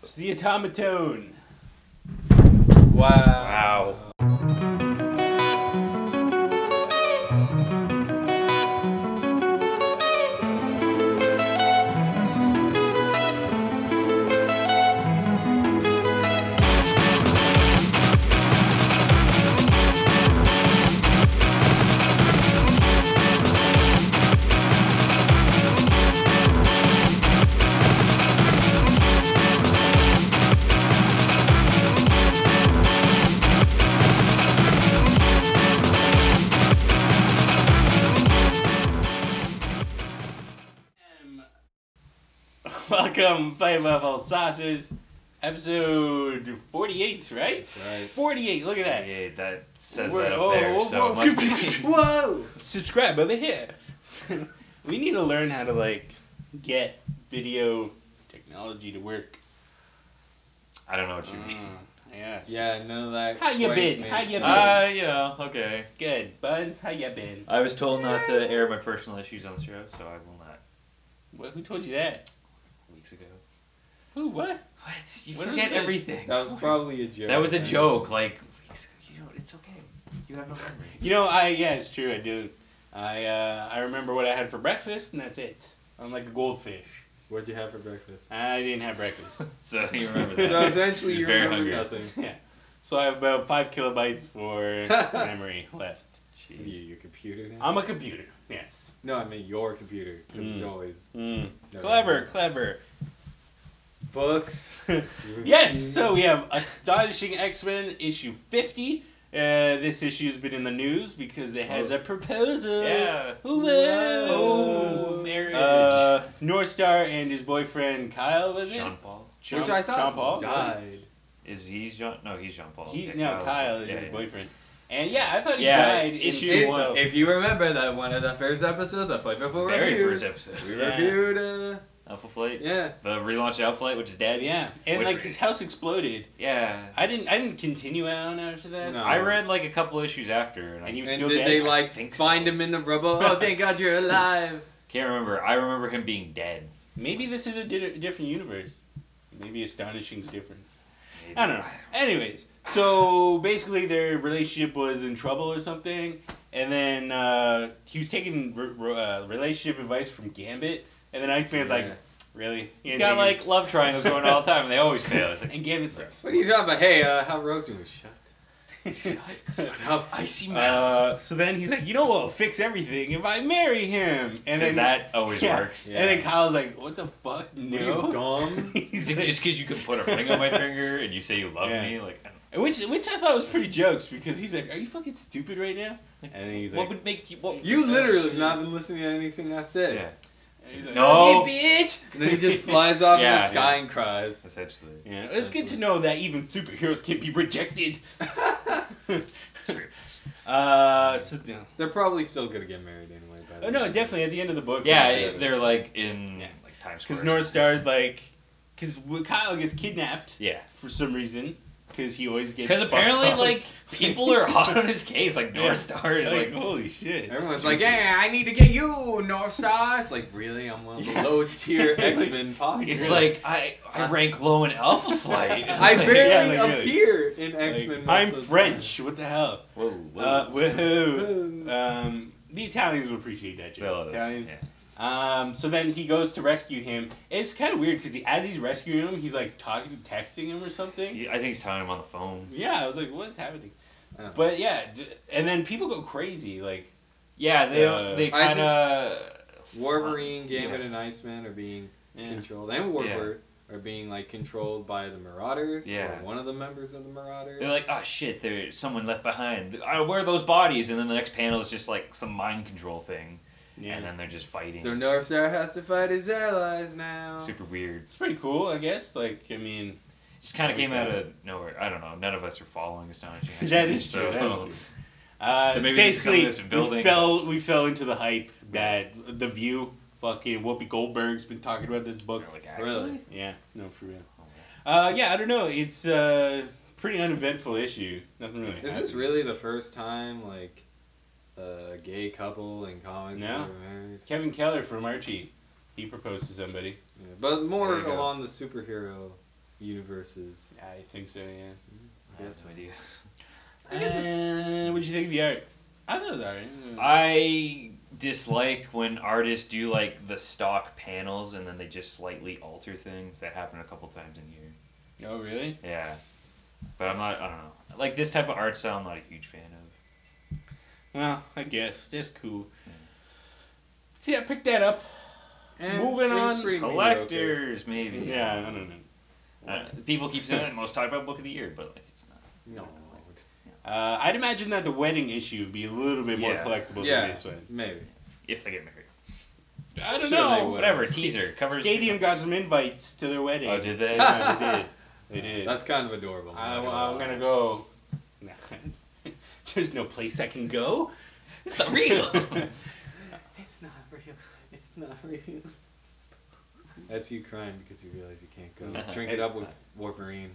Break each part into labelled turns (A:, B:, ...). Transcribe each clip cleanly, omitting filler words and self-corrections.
A: It's the automaton.
B: Wow.
A: Welcome, Flavourful Sauces, episode 48, right?
B: Right.
A: 48, look at that.
B: Yeah, that says that up there, so it must be.
A: Whoa! Subscribe over here. We need to learn how to, like, get video technology to work.
B: I don't know what you mean.
A: Yes.
C: Yeah, none of that.
A: How you been? How you been?
B: You know, okay.
A: Good. Buns, how you been?
B: I was told not to air my personal issues on the show, so I will not.
A: Who told you that?
B: Weeks ago.
A: Who? What?
B: What? You
A: What
B: forget
A: is this?
B: everything.
C: That was probably a joke.
B: That was a joke, like, weeks ago. You know, it's okay. You have no memory.
A: You know, yeah, it's true, I do. I remember what I had for breakfast, and that's it. I'm like a goldfish.
C: What'd you have for breakfast?
A: I didn't have breakfast.
B: So you remember that.
C: So essentially, you
B: You're very
C: remember
B: hungry.
C: nothing.
A: Yeah. So I have about 5 kilobytes for memory left.
C: What are you, your computer now?
A: I'm a computer, yes.
C: No, I mean your computer, because it's always... No,
A: Clever.
C: Books.
A: Yes, so we have Astonishing X-Men issue 50. This issue's been in the news because it has a proposal.
B: Yeah.
A: Whoa.
B: Oh, marriage.
A: North Star and his boyfriend Kyle, was it?
B: Jean Paul.
C: Which I thought
A: Jean Paul
C: died.
B: Is he Jean? No, he's Jean Paul.
A: Kyle is his boyfriend. And yeah, I thought he
B: Yeah,
A: died in
B: issue one.
C: If you remember that one of the first episodes of Flavourful
B: Very
C: Reviews,
B: first episode.
C: we
A: Yeah.
C: reviewed,
B: Alpha Flight.
C: yeah.
B: The relaunch Alpha Flight, which is dead.
A: Yeah, and
B: Which-
A: like his house exploded.
B: Yeah.
A: I didn't continue on after that.
C: No.
B: I read like a couple issues after, and
A: And
B: I
A: he was
C: And
A: still
C: did
A: dead.
C: they like
B: think
C: find
B: so.
C: him in the rubble? Oh, thank God you're alive.
B: can't remember. I remember him being dead.
A: Maybe this is a different universe. Maybe Astonishing's different.
B: Maybe.
A: I don't know. Anyways, so basically their relationship was in trouble or something, and then he was taking relationship advice from Gambit, and then Iceman's like,
C: Yeah.
A: really?
B: He's got like love triangles going all the time, and they always fail. It's like,
A: And Gambit's like,
C: What are you talking about? Hey, how Rosie was shut.
B: shut up, icy mouth.
A: so then he's like, you know what'll fix everything if I marry him, and
B: Because
A: then
B: that always
A: yeah.
B: works.
C: Yeah.
A: And then Kyle's like, what the fuck?
C: Are
A: No.
C: you dumb?
A: He's
B: Is it
A: like-
B: just because you can put a ring on my finger and you say you love
A: Yeah.
B: me? Like, I don't
A: Which I thought was pretty jokes because he's like, "Are you fucking stupid right now?" And then he's
B: what
A: like,
B: would make you? What,
C: You literally
A: shit.
C: not been listening to anything I said.
B: Yeah.
A: and he's like,
B: No.
A: "Fucking bitch."
C: And then he just flies off in
B: Yeah,
C: the sky
B: yeah.
C: and cries.
B: Essentially.
A: Yeah, it's good to know that even superheroes can be rejected.
B: It's true.
A: So no.
C: They're probably still gonna get married anyway. By the
A: Oh no,
C: end.
A: definitely at the end of the book.
B: Yeah, they're like in
A: Yeah.
B: like Times Square.
A: because North Star's like, because Kyle gets kidnapped
B: Yeah.
A: for some reason. Because he always gets.
B: Because
A: fucked
B: apparently,
A: up.
B: like, people are hot on his case. Like, North Star is like,
A: holy shit.
C: Everyone's like, "Yeah, I need to get you, North Star." It's like, really? I'm one of the
A: Yeah.
C: lowest tier X-Men possible.
B: it's like I rank low in Alpha Flight.
C: I
B: Like,
C: barely
A: yeah, like, really.
C: appear in
A: Like,
C: X-Men.
A: I'm
C: most of the
A: French. What the hell?
B: Whoa,
A: Woohoo.
C: time.
A: The Italians will appreciate that joke. Italians.
B: Yeah.
A: So then he goes to rescue him. It's kind of weird because as he's rescuing him, he's like texting him or something.
B: I think he's telling him on the phone.
A: Yeah, I was like, what is happening?
C: Oh.
A: But yeah, and then people go crazy. Like,
B: Yeah, they kind of
C: Wolverine, Gambit,
B: Yeah.
C: and Iceman are being
A: yeah.
C: controlled, and Warbird. are being like controlled by the Marauders.
B: Yeah.
C: Or one of the members of the Marauders.
B: They're like, oh shit, there's someone left behind. Where are those bodies? And then the next panel is just like some mind control thing. Yeah. And then they're just fighting.
C: So Northstar has to fight his allies now.
B: Super weird.
A: It's pretty cool, I guess. Like, I mean,
B: it just kind of came out of nowhere. I don't know. None of us are following Astonishing X-men.
A: That is true. So
B: maybe
A: basically,
B: this is building.
A: we fell into the hype that The View, fucking Whoopi Goldberg's been talking about this book.
B: Like,
C: really?
A: Yeah, no, for real. Yeah, I don't know. It's a pretty uneventful issue. Nothing really.
C: Is this really the first time like a gay couple in comics
A: No.
C: are married?
A: Kevin Keller from Archie, he proposed to somebody.
C: Yeah, but more
B: There you go.
C: along the superhero universes.
A: I think so. Yeah.
B: I have no idea.
A: What'd you think of the art? I thought it was alright.
B: I dislike when artists do like the stock panels and then they just slightly alter things. That happened a couple times in here.
A: Oh, really?
B: Yeah. But I don't know. Like this type of art style I'm not a huge fan of.
A: Well, I guess. That's cool. So yeah, pick that up.
C: And
A: Moving
C: it was
A: on.
C: pretty
B: Collectors, maybe.
A: Yeah, I don't know.
B: People keep saying it, most talked about book of the year, but like it's not.
C: No.
A: I'd imagine that the wedding issue would be a little bit more
C: Yeah.
A: collectible
C: Yeah,
A: than this one.
C: maybe.
B: If they get married.
A: I don't
C: Sure
A: know.
C: they would.
B: Whatever, teaser, covers.
A: Stadium got some invites to their wedding.
B: Oh, did they?
A: Yeah, they did. They did.
C: That's kind of adorable.
A: I'm gonna go. There's no place I can go.
B: It's not real.
C: It's not real. It's not real. That's you crying because you realize you can't go. Drink it up with Wolverine.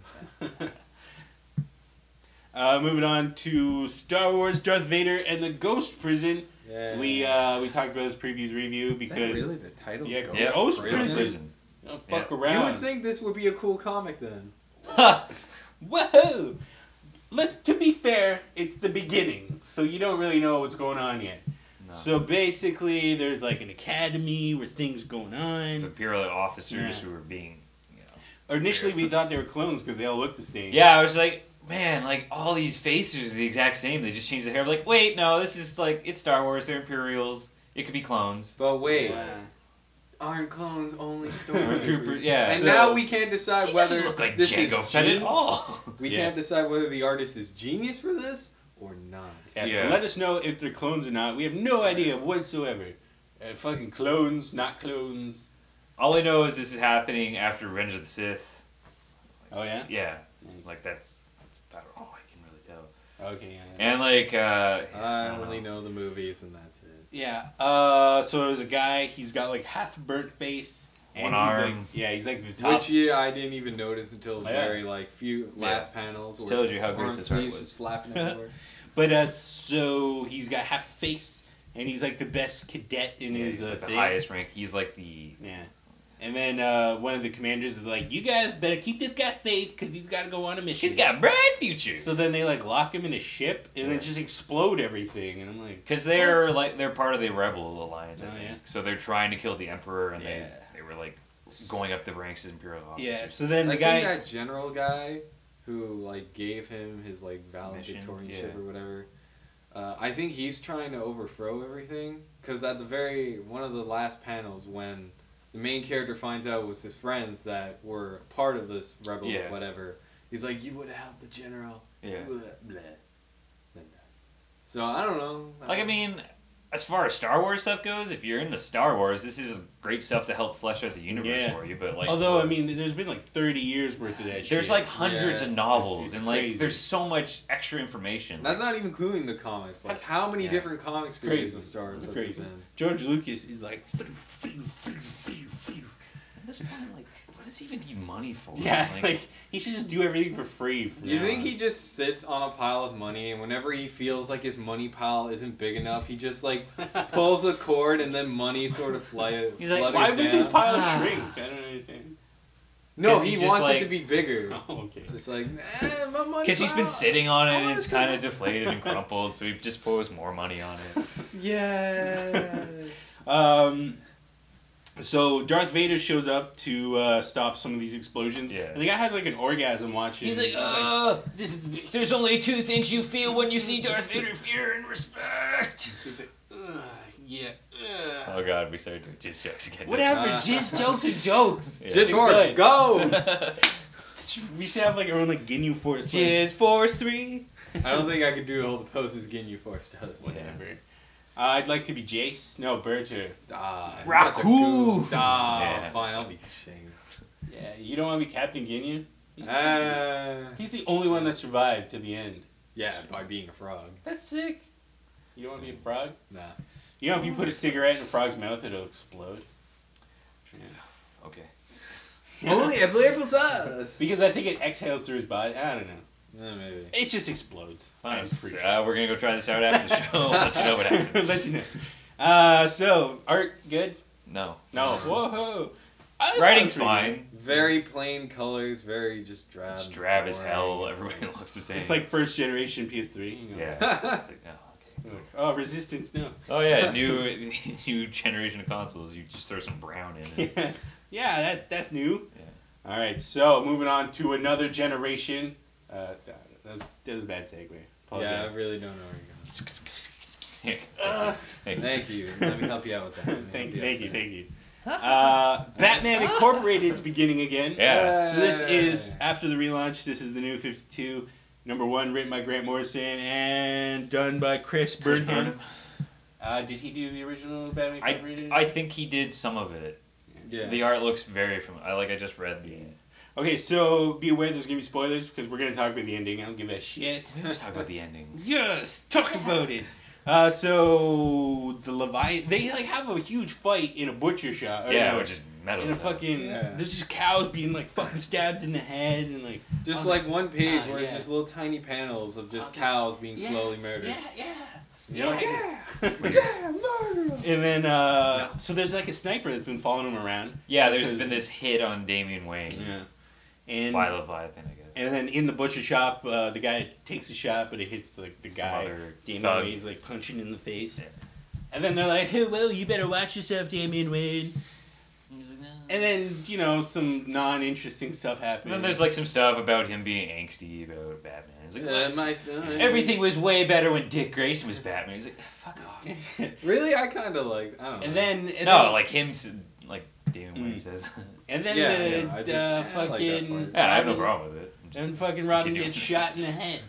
A: Moving on to Star Wars: Darth Vader and the Ghost Prison.
C: Yeah.
A: We talked about this previews review because
C: Is that really the title?
A: Yeah,
C: Ghost
A: Ghost
C: Prison?
A: Prison. Don't fuck
C: You
A: around.
C: would think this would be a cool comic then.
A: Whoa! To be fair, it's the beginning, so you don't really know what's going on yet.
B: No.
A: So basically, there's like an academy where things going on.
B: Imperial officers
A: Yeah.
B: who were being,
A: Or initially, we thought they were clones because they all look the same.
B: Yeah, I was like, man, like all these faces are the exact same. They just changed the hair. I'm like, wait, no, this is like it's Star Wars. They're Imperials. It could be clones.
C: But wait,
A: Yeah.
C: aren't clones only
B: Stormtroopers,
C: stormtroopers?
B: yeah.
C: And
A: So-
C: now we can't decide
B: He
C: whether
B: doesn't look like
C: this is
B: Jango Fett at all.
C: We
A: Yeah.
C: can't decide whether the artist is genius for this or not.
A: Yeah,
B: Yeah.
A: So let us know if they're clones or not. We have no idea whatsoever. Fucking clones, not clones.
B: All I know is this is happening after Revenge of the Sith.
A: Oh yeah.
B: Yeah,
A: Nice.
B: like that's about all I can really tell.
A: Okay. Yeah.
B: And like,
C: I
B: don't
C: only know the movies and that's it.
A: Yeah. So there's a guy. He's got like half a burnt face. And
B: One
A: he's
B: arm.
A: Like, yeah, he's like the top.
C: Which yeah, I didn't even notice until the
A: Yeah.
C: very like few last panels.
B: Just
C: where
B: tells
C: his
B: you how great
C: arm
B: this art
C: sleeves
B: was.
C: just flapping everywhere.
A: But so he's got half a face, and he's like the best cadet in
B: yeah,
A: his
B: he's like the
A: thing.
B: highest rank. He's like the
A: Yeah. And then one of the commanders is like, "You guys better keep this guy safe because he's got to go on a mission."
B: he's got a bright future.
A: So then they like lock him in a ship and
B: Yeah.
A: then just explode everything, and I'm like,
B: Because they're like they're part of the Rebel Alliance, I
A: Oh,
B: think.
A: yeah.
B: So they're trying to kill the Emperor, and
A: Yeah.
B: they were like going up the ranks as Imperial officers.
A: yeah. So then
C: I
A: the guy,
C: think that general guy who like gave him his like valedictorianship
B: yeah.
C: or whatever. I think he's trying to overthrow everything because at the one of the last panels when the main character finds out it was his friends that were part of this rebel
B: Yeah.
C: whatever, he's like, "You would have helped the general."
B: Yeah.
C: Blah, blah. Then dies. So I don't know.
B: Like I mean, as far as Star Wars stuff goes, if you're into Star Wars, this is great stuff to help flesh out the universe
A: Yeah.
B: for you. But like,
A: although I mean, there's been like 30 years worth of that shit.
B: there's like hundreds
C: Yeah.
B: of novels,
A: It's
B: and like
A: crazy.
B: there's so much extra information.
C: That's not even including the comics. Like how many
B: Yeah.
C: different comic series
A: Crazy.
C: of Star Wars
A: It's
C: has
A: crazy.
C: there been?
A: George Lucas is like,
B: At this point, like, what does he even need money for?
A: yeah, like he should just do everything for free. From
C: You
A: now
C: think
A: on.
C: he just sits on a pile of money, and whenever he feels like his money pile isn't big enough, he just like pulls a cord, and then money sort of
B: He's like,
C: flutters
A: Why would
C: down.
A: these piles shrink? I don't understand.
C: No,
B: 'Cause
C: he
B: he just,
C: wants
B: like-
C: it to be bigger.
A: Oh, okay.
C: It's just like, my money.
B: Because he's been
C: pile.
B: sitting on it,
C: I
B: and
C: wanna
B: it's
C: see
B: kind
C: it.
B: of deflated and crumpled, so he just pours more money on it.
C: Yes.
A: So Darth Vader shows up to stop some of these explosions.
B: Yeah.
A: And the guy has like an orgasm watching.
B: He's like,
A: this is the
B: there's only two things you feel when you see Darth Vader: fear and respect.
A: He's like, Yeah.
B: Oh god, we started doing jizz jokes again.
A: Whatever, just jokes and jokes.
B: Yeah.
C: Jizz Force, go!
A: We should have like our own like Ginyu Force.
B: Jizz Force 3.
C: I don't think I could do all the poses Ginyu Force does.
A: Whatever. I'd like to be Jace. No, Berger.
C: Raku!
B: Yeah.
C: Fine, I'll be Shane.
A: Yeah, you don't want to be Captain Ginyu?
C: Uh,
A: He's the only one that survived to the end.
C: yeah, by being a frog.
A: That's sick. You don't want to be a frog?
C: Nah.
A: You know, if you put a cigarette in a frog's mouth, it'll explode.
B: Okay.
C: Only a Flavourful Sauce!
A: Because I think it exhales through his body. I don't know.
C: Yeah, maybe.
A: It just explodes.
B: Fine.
A: I'm pretty
B: We're gonna go try this out after the show. Let you know what happens.
A: Let you know. So, art good?
B: No.
A: No. Whoa.
B: Writing's fine.
C: Very plain colors, very just drab.
B: It's drab as
C: boring.
B: hell. Everybody looks the same.
A: It's like first generation PS3. You know?
B: Yeah. It's like, oh, okay.
A: Oh, Resistance, no.
B: Oh yeah, new generation of consoles. You just throw some brown in it.
A: Yeah, that's new.
B: Yeah.
A: All right, so moving on to another generation. That was a bad segue.
C: Yeah, I
A: Apologize.
C: really don't know where you're going.
A: Uh,
C: Thank you. Let me help you out with that.
A: Thank you. Batman Incorporated's beginning again.
B: Yeah.
A: So this is after the relaunch. This is the new 52, #1, written by Grant Morrison and done by Chris Burnham. Did he do the original Batman Incorporated?
B: I think he did some of it.
C: Yeah.
B: The art looks very familiar. I just read the.
A: Okay, so be aware there's gonna be spoilers because we're gonna talk about the ending. I don't give a shit.
B: Let's talk about the ending.
A: Yes, talk about it. So the they like have a huge fight in a butcher shop. Or,
B: Yeah,
A: no,
B: which is metal.
A: in a fucking.
C: Yeah.
A: There's just cows being like fucking stabbed in the head and like.
C: Just like one page where it's
A: yeah.
C: just little tiny panels of just cows being slowly murdered.
A: Yeah. And then so there's like a sniper that's been following him around.
B: Yeah, there's
A: because-
B: been this hit on Damian Wayne
A: Yeah. And
B: by Leviathan, I guess.
A: and then in the butcher shop, the guy takes a shot, but it hits like the
B: Some
A: guy.
B: other
A: Damian
B: thug.
A: Wayne's like punching in the face.
B: Yeah.
A: And then they're like, "Hey, well, you better watch yourself, Damian Wayne."
B: He's like, no.
A: And then some non-interesting stuff happens.
B: And then there's like some stuff about him being angsty about Batman. He's like, what?
C: My son.
B: Everything was way better when Dick Grayson was Batman. He's like, fuck off.
C: Really, I kind of like. I don't know.
A: and then
B: Like him, like Damian Wayne says.
A: and then
C: Yeah, I just- I like that
A: fucking
C: part.
B: Yeah, I have no
A: Robin-
B: problem with it. I'm just
A: And fucking Robin
B: continuing
A: gets
B: this.
A: shot in the head.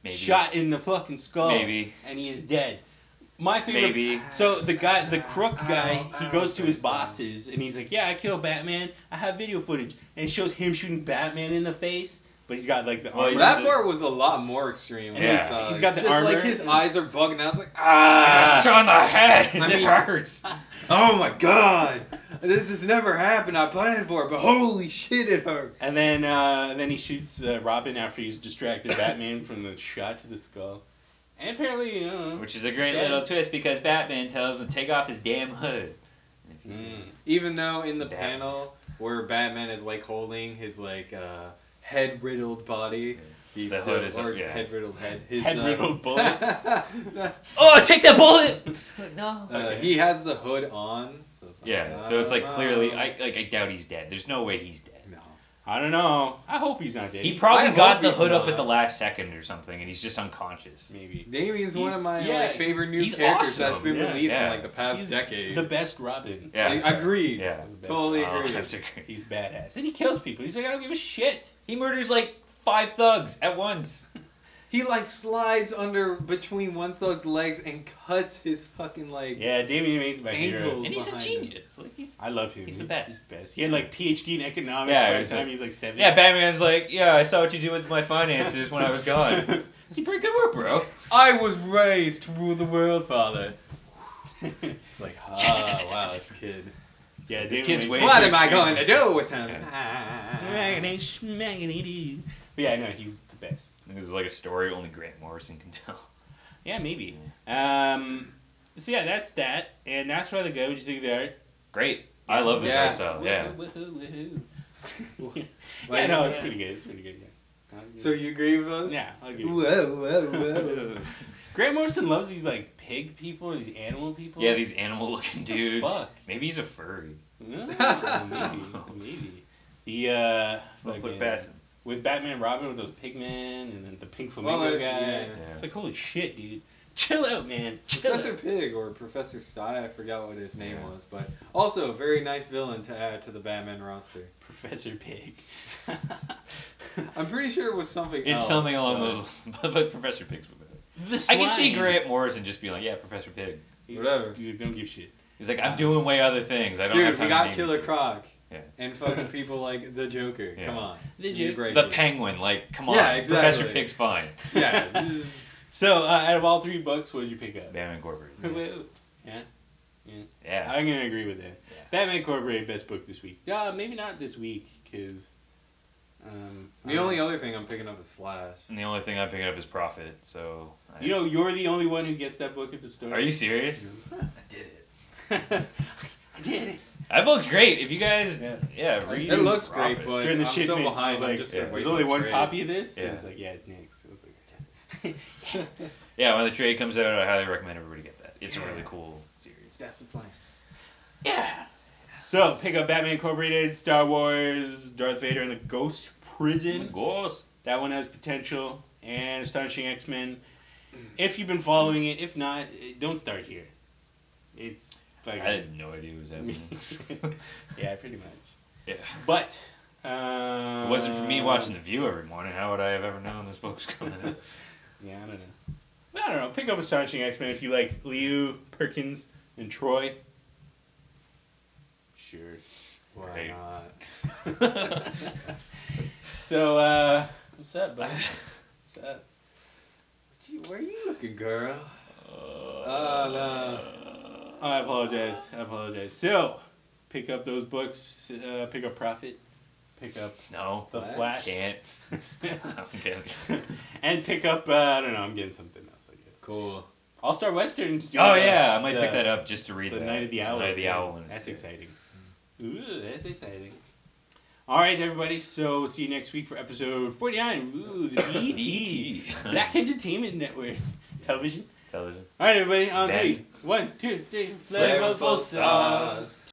B: Maybe.
A: Shot in the fucking skull.
B: Maybe.
A: And he is dead. My favorite.
B: Maybe.
A: So the crook guy, he goes to his bosses and he's like, "Yeah, I killed Batman. I have video footage." And it shows him shooting Batman in the face, but he's got like the
B: Well,
A: armor.
C: That part was a lot more extreme. when
B: Yeah.
C: I saw it.
A: He's got the
C: just
A: armor.
C: like his eyes are bugging out. It's like
B: Ah, shot in the head.
C: I
B: This
C: mean-
B: hurts.
C: oh my god, this has never happened. I planned for it, but holy shit, it hurts.
A: And then he shoots Robin after he's distracted Batman from the shot to the skull. And apparently,
B: Which is a great
A: Dead.
B: little twist because Batman tells him to take off his damn hood.
C: Even though in the
B: Damn.
C: panel where Batman is like holding his like head riddled body, he's
B: The
C: still
B: hood is
C: or
B: yeah.
C: head riddled head. His,
A: head riddled bullet.
B: Oh, take that bullet! No.
C: He has the hood on. So it's like,
B: Yeah, so it's like clearly, I doubt he's dead. There's no way he's dead.
C: No.
A: I don't know. I hope he's not dead.
B: He
A: He's-
B: probably
C: I
B: got
C: hope
B: the
C: he's
B: hood up
C: not.
B: at the last second or something, and he's just unconscious.
A: maybe.
C: Damien's one of my
A: Yeah,
C: favorite new
B: he's
C: characters that's
B: awesome.
C: been
A: Yeah,
C: released in
B: yeah.
C: like the past
A: He's
C: decade.
A: the best Robin.
B: Yeah.
C: I agree.
B: Yeah.
C: Totally
B: I'll
C: agree.
B: have to agree.
A: He's badass. And he kills people. He's like, I don't give a shit.
B: He murders like 5 thugs at once.
C: He like slides under between one thug's legs and cuts his fucking like.
A: Yeah, Damian Wayne's my hero.
C: Ankles.
B: And he's a
C: Behind
B: genius. Like he's
A: I love him.
B: He's the best.
A: He's the best. He had like PhD in economics
B: Yeah,
A: by the
B: he's
A: time
B: like-
A: he was like 7.
B: Yeah, Batman's like, yeah, I saw what you did with my finances when I was gone. It's pretty good work, bro.
C: I was raised to rule the world, father. It's like, wow, this kid.
A: Yeah,
B: This
A: Damian
B: kid's
A: Wayne's
B: way
C: What
B: too
C: am I
B: extreme.
C: going to do with him?
A: But yeah, no, he's the best.
B: This is like a story only Grant Morrison can tell.
A: Yeah, maybe. So yeah, that's that. And that's why the go. What you think of the art?
B: Great. I love this
C: Yeah.
B: art style. Yeah.
A: Woohoo, woohoo.
C: Like,
A: Yeah, no, it's pretty good. It's pretty good. Yeah.
C: So you agree with us?
A: Yeah, I'll give you.
C: Whoa, whoa, whoa.
A: Grant Morrison loves these like pig people or these animal people.
B: Yeah, these animal-looking dudes.
A: fuck?
B: Maybe he's a furry.
A: No, maybe. The
B: I'll put
A: fucking-
B: past him.
A: with Batman and Robin with those pigmen and then the pink
C: Well,
A: flamingo guy.
C: yeah.
A: It's like holy shit, dude. Chill out, man. Chill
C: Professor
A: out.
C: Pig or Professor Sty, I forgot what his name was, but also a very nice villain to add to the Batman roster.
A: Professor Pig.
C: I'm pretty sure it was something else.
B: It's something along those but Professor Pig's better.
A: The
B: I can see
A: swine.
B: Grant Morrison just being like, yeah, Professor Pig.
C: Whatever.
A: Dude, don't give shit.
B: He's like, I'm doing way other things. I don't have
C: Dude,
B: time
C: we got
B: to name
C: Killer
B: shit."
C: Croc.
B: Yeah.
C: And fucking people like the Joker.
B: Yeah.
C: Come on.
A: The
C: You're
A: Joker.
C: great,
B: The
C: dude.
B: Penguin, like, come on.
C: Yeah, exactly.
B: Professor Pig's fine.
C: Yeah.
A: So, out of all 3 books, what did you pick up?
B: Batman Incorporated.
A: Yeah.
B: Yeah.
A: I'm gonna agree with that.
B: Yeah.
A: Batman Incorporated best book this week. Maybe not this week because.
C: The only other thing I'm picking up is Flash.
B: And the only thing I'm picking up is Profit, so...
A: You know, you're the only one who gets that book at the store.
B: Are you serious?
A: I did it. I did it.
B: That book's great. If you guys...
A: Yeah.
B: Yeah, read
C: It looks
B: Profit.
C: great, but
A: During the
C: I'm
A: shipment,
C: so
A: I
C: behind.
A: was
C: I'm
A: like,
C: just
B: yeah,
C: gonna wait
A: there's
C: for
A: only
C: the
A: one
C: trade.
A: copy of this.
B: Yeah.
A: And it's like, yeah, it's next. So I was like,
B: Yeah, when the trade comes out, I highly recommend everybody get that. It's a really cool series.
C: That's the plan.
A: yeah. So pick up Batman Incorporated, Star Wars, Darth Vader and the Ghost Prison.
B: Ghost.
A: That one has potential. And Astonishing X-Men. If you've been following it, if not, don't start here. It's fucking...
B: I had no idea what was happening.
A: Yeah, pretty much.
B: Yeah.
A: But
B: If it wasn't for me watching The View every morning, how would I have ever known this book was coming out?
A: Yeah, I don't know. Pick up Astonishing X-Men if you like Liu, Perkins, and Troy. Sure.
C: Why
B: Right.
C: not?
A: So, what's up, buddy? What's up?
C: Where are you looking, girl?
B: Oh,
C: no.
A: Oh, I apologize. So, pick up those books. Pick up Prophet. Pick up
B: No.
A: The
C: Flash?
A: Flash.
B: Can't. I'm kidding.
A: And pick up, I don't know, I'm getting something else, I guess.
C: Cool.
A: All-Star Westerns.
B: Oh, yeah. I might pick that up just to read
A: The
B: that.
A: Night of the Owl.
B: Night of the Owl one. is
A: That's
B: good.
A: exciting. Ooh, that's exciting. All right, everybody. So, see you next week for episode 49. Ooh, the BT. Black Entertainment Network. Television.
B: Television.
A: All right, everybody. On
B: Ben.
A: 3. 1, 2, 3.
B: Flavourful Sauce.